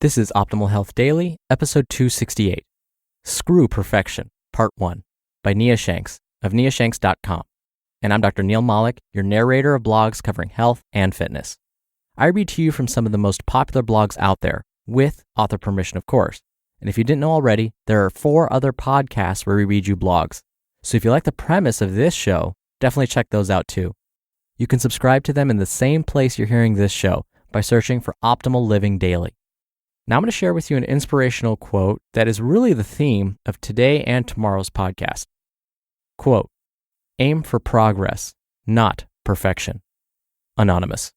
This is Optimal Health Daily, episode 268. Screw Perfection, Part 1, by Nia Shanks of niashanks.com. And I'm Dr. Neil Malik, your narrator of blogs covering health and fitness. I read to you from some of the most popular blogs out there, with author permission, of course. And if you didn't know already, there are 4 other podcasts where we read you blogs. So if you like the premise of this show, definitely check those out too. You can subscribe to them in the same place you're hearing this show by searching for Optimal Living Daily. Now I'm going to share with you an inspirational quote that is really the theme of today and tomorrow's podcast. Quote, "Aim for progress, not perfection." Anonymous.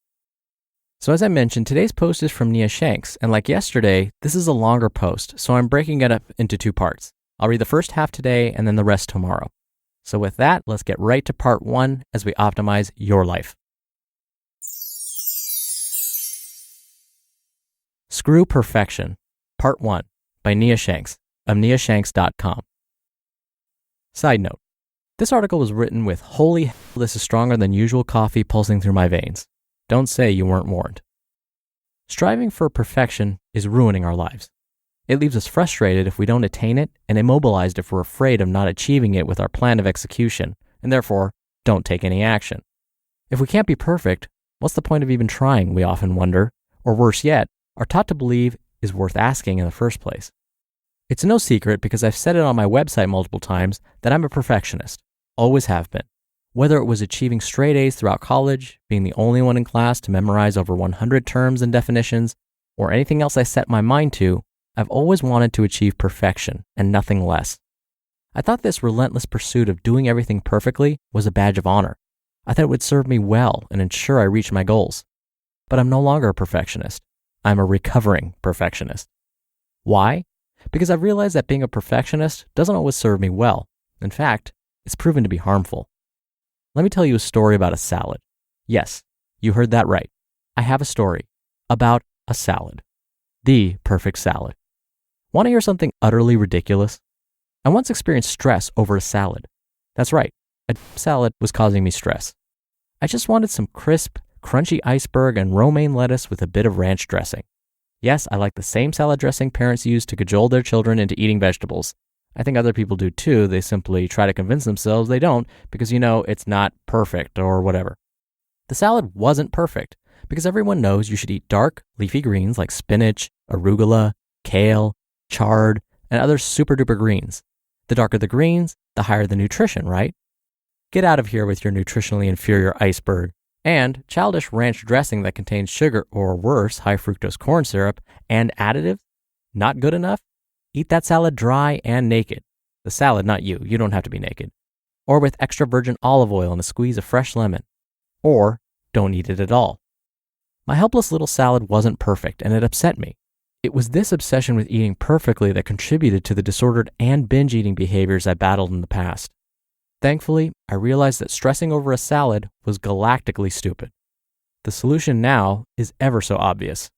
So as I mentioned, today's post is from Nia Shanks, and like yesterday, this is a longer post, so I'm breaking it up into 2 parts. I'll read the first half today and then the rest tomorrow. So with that, let's get right to part 1 as we optimize your life. Screw Perfection, Part 1, by Nia Shanks of niashanks.com. Side note, this article was written with "Holy hell, this is stronger than usual coffee pulsing through my veins." Don't say you weren't warned. Striving for perfection is ruining our lives. It leaves us frustrated if we don't attain it and immobilized if we're afraid of not achieving it with our plan of execution, and therefore don't take any action. If we can't be perfect, what's the point of even trying, we often wonder, or worse yet, are taught to believe is worth asking in the first place. It's no secret because I've said it on my website multiple times that I'm a perfectionist, always have been. Whether it was achieving straight A's throughout college, being the only one in class to memorize over 100 terms and definitions, or anything else I set my mind to, I've always wanted to achieve perfection and nothing less. I thought this relentless pursuit of doing everything perfectly was a badge of honor. I thought it would serve me well and ensure I reached my goals. But I'm no longer a perfectionist. I'm a recovering perfectionist. Why? Because I've realized that being a perfectionist doesn't always serve me well. In fact, it's proven to be harmful. Let me tell you a story about a salad. Yes, you heard that right. I have a story about a salad. The perfect salad. Want to hear something utterly ridiculous? I once experienced stress over a salad. That's right, a salad was causing me stress. I just wanted some crisp, crunchy iceberg and romaine lettuce with a bit of ranch dressing. Yes, I like the same salad dressing parents use to cajole their children into eating vegetables. I think other people do too. They simply try to convince themselves they don't because, it's not perfect or whatever. The salad wasn't perfect because everyone knows you should eat dark, leafy greens like spinach, arugula, kale, chard, and other super duper greens. The darker the greens, the higher the nutrition, right? Get out of here with your nutritionally inferior iceberg. And childish ranch dressing that contains sugar or worse, high fructose corn syrup and additives? Not good enough? Eat that salad dry and naked. The salad, not you. You don't have to be naked. Or with extra virgin olive oil and a squeeze of fresh lemon. Or don't eat it at all. My helpless little salad wasn't perfect and it upset me. It was this obsession with eating perfectly that contributed to the disordered and binge eating behaviors I battled in the past. Thankfully, I realized that stressing over a salad was galactically stupid. The solution now is ever so obvious.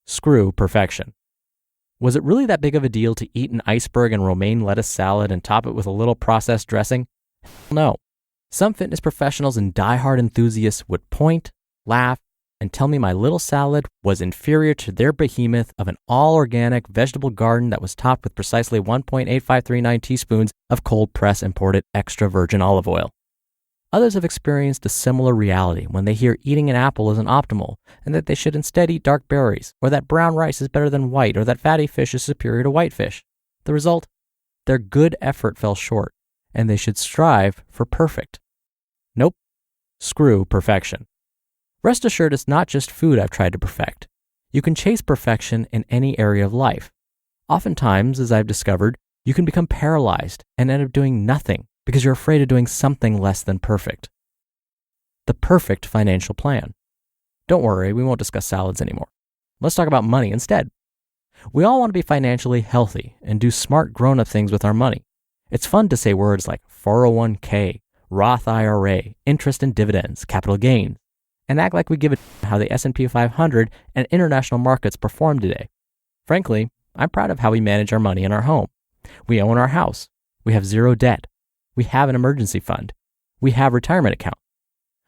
Screw perfection. Was it really that big of a deal to eat an iceberg and romaine lettuce salad and top it with a little processed dressing? No. Some fitness professionals and diehard enthusiasts would point, laugh, and tell me my little salad was inferior to their behemoth of an all-organic vegetable garden that was topped with precisely 1.8539 teaspoons of cold-press imported extra virgin olive oil. Others have experienced a similar reality when they hear eating an apple isn't optimal and that they should instead eat dark berries, or that brown rice is better than white, or that fatty fish is superior to white fish. The result? Their good effort fell short, and they should strive for perfect. Nope. Screw perfection. Rest assured, it's not just food I've tried to perfect. You can chase perfection in any area of life. Oftentimes, as I've discovered, you can become paralyzed and end up doing nothing because you're afraid of doing something less than perfect. The perfect financial plan. Don't worry, we won't discuss salads anymore. Let's talk about money instead. We all want to be financially healthy and do smart grown-up things with our money. It's fun to say words like 401k, Roth IRA, interest and dividends, capital gains, and act like we give a how the S&P 500 and international markets perform today. Frankly, I'm proud of how we manage our money in our home. We own our house. We have 0 debt. We have an emergency fund. We have retirement account.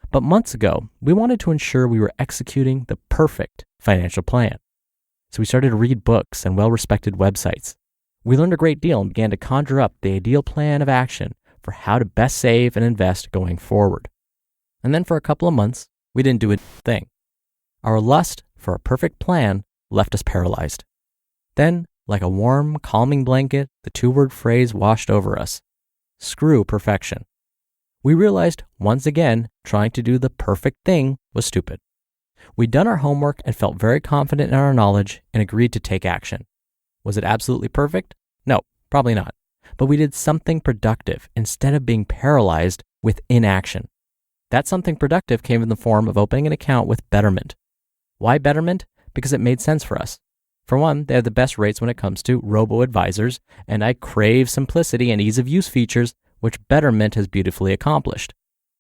But months ago, we wanted to ensure we were executing the perfect financial plan. So we started to read books and well-respected websites. We learned a great deal and began to conjure up the ideal plan of action for how to best save and invest going forward. And then for a couple of months, we didn't do a thing. Our lust for a perfect plan left us paralyzed. Then, like a warm, calming blanket, the two-word phrase washed over us. Screw perfection. We realized, once again, trying to do the perfect thing was stupid. We'd done our homework and felt very confident in our knowledge and agreed to take action. Was it absolutely perfect? No, probably not. But we did something productive instead of being paralyzed with inaction. That something productive came in the form of opening an account with Betterment. Why Betterment? Because it made sense for us. For one, they have the best rates when it comes to robo-advisors, and I crave simplicity and ease of use features, which Betterment has beautifully accomplished.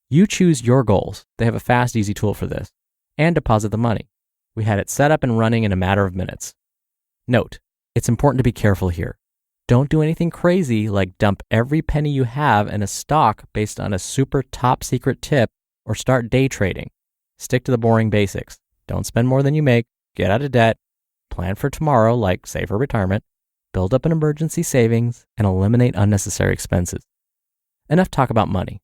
You choose your goals. They have a fast, easy tool for this. And deposit the money. We had it set up and running in a matter of minutes. Note, it's important to be careful here. Don't do anything crazy like dump every penny you have in a stock based on a super top secret tip or start day trading. Stick to the boring basics. Don't spend more than you make, get out of debt, plan for tomorrow like save for retirement, build up an emergency savings, and eliminate unnecessary expenses. Enough talk about money.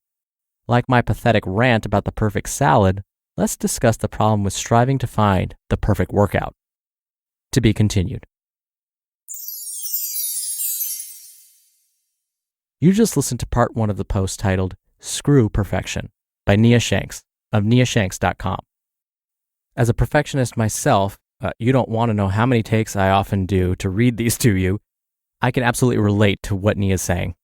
Like my pathetic rant about the perfect salad, let's discuss the problem with striving to find the perfect workout. To be continued. You just listened to part 1 of the post titled Screw Perfection by Nia Shanks of niashanks.com. As a perfectionist myself, you don't want to know how many takes I often do to read these to you. I can absolutely relate to what Nia's saying.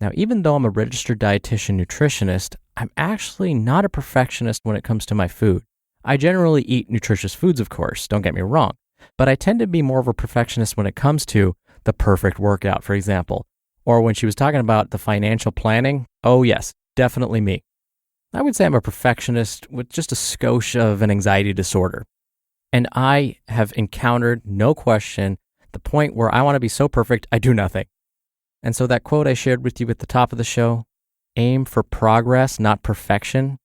Now, even though I'm a registered dietitian nutritionist, I'm actually not a perfectionist when it comes to my food. I generally eat nutritious foods, of course, don't get me wrong, but I tend to be more of a perfectionist when it comes to the perfect workout, for example. Or when she was talking about the financial planning, oh yes, definitely me. I would say I'm a perfectionist with just a skosh of an anxiety disorder. And I have encountered, no question, the point where I want to be so perfect, I do nothing. And so that quote I shared with you at the top of the show, aim for progress, not perfection,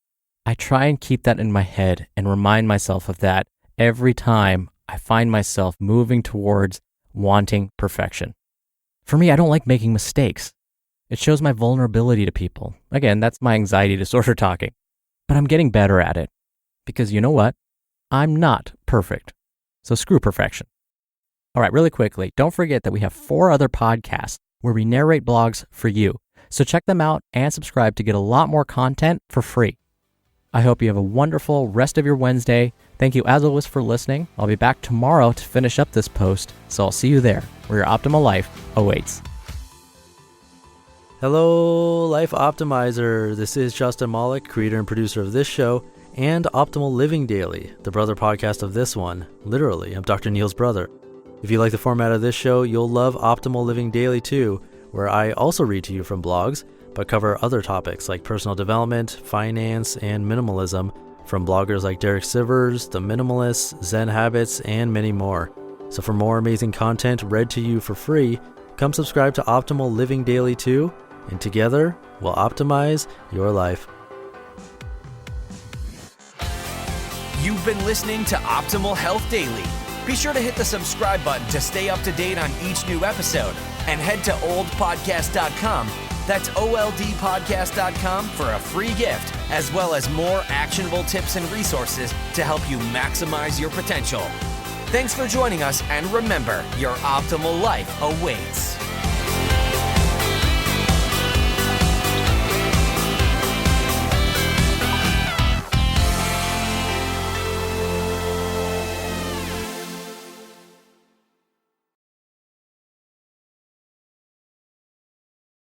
I try and keep that in my head and remind myself of that every time I find myself moving towards wanting perfection. For me, I don't like making mistakes. It shows my vulnerability to people. Again, that's my anxiety disorder talking. But I'm getting better at it. Because you know what? I'm not perfect. So screw perfection. All right, really quickly, don't forget that we have 4 other podcasts where we narrate blogs for you. So check them out and subscribe to get a lot more content for free. I hope you have a wonderful rest of your Wednesday. Thank you as always for listening. I'll be back tomorrow to finish up this post, so I'll see you there where your optimal life awaits. Hello, Life Optimizer. This is Justin Malik, creator and producer of this show and Optimal Living Daily, the brother podcast of this one. Literally, I'm Dr. Neil's brother. If you like the format of this show, you'll love Optimal Living Daily too, where I also read to you from blogs, but cover other topics like personal development, finance, and minimalism from bloggers like Derek Sivers, The Minimalists, Zen Habits, and many more. So for more amazing content read to you for free, come subscribe to Optimal Living Daily too, and together we'll optimize your life. You've been listening to Optimal Health Daily. Be sure to hit the subscribe button to stay up to date on each new episode, and head to oldpodcast.com. That's oldpodcast.com for a free gift, as well as more actionable tips and resources to help you maximize your potential. Thanks for joining us, and remember, your optimal life awaits.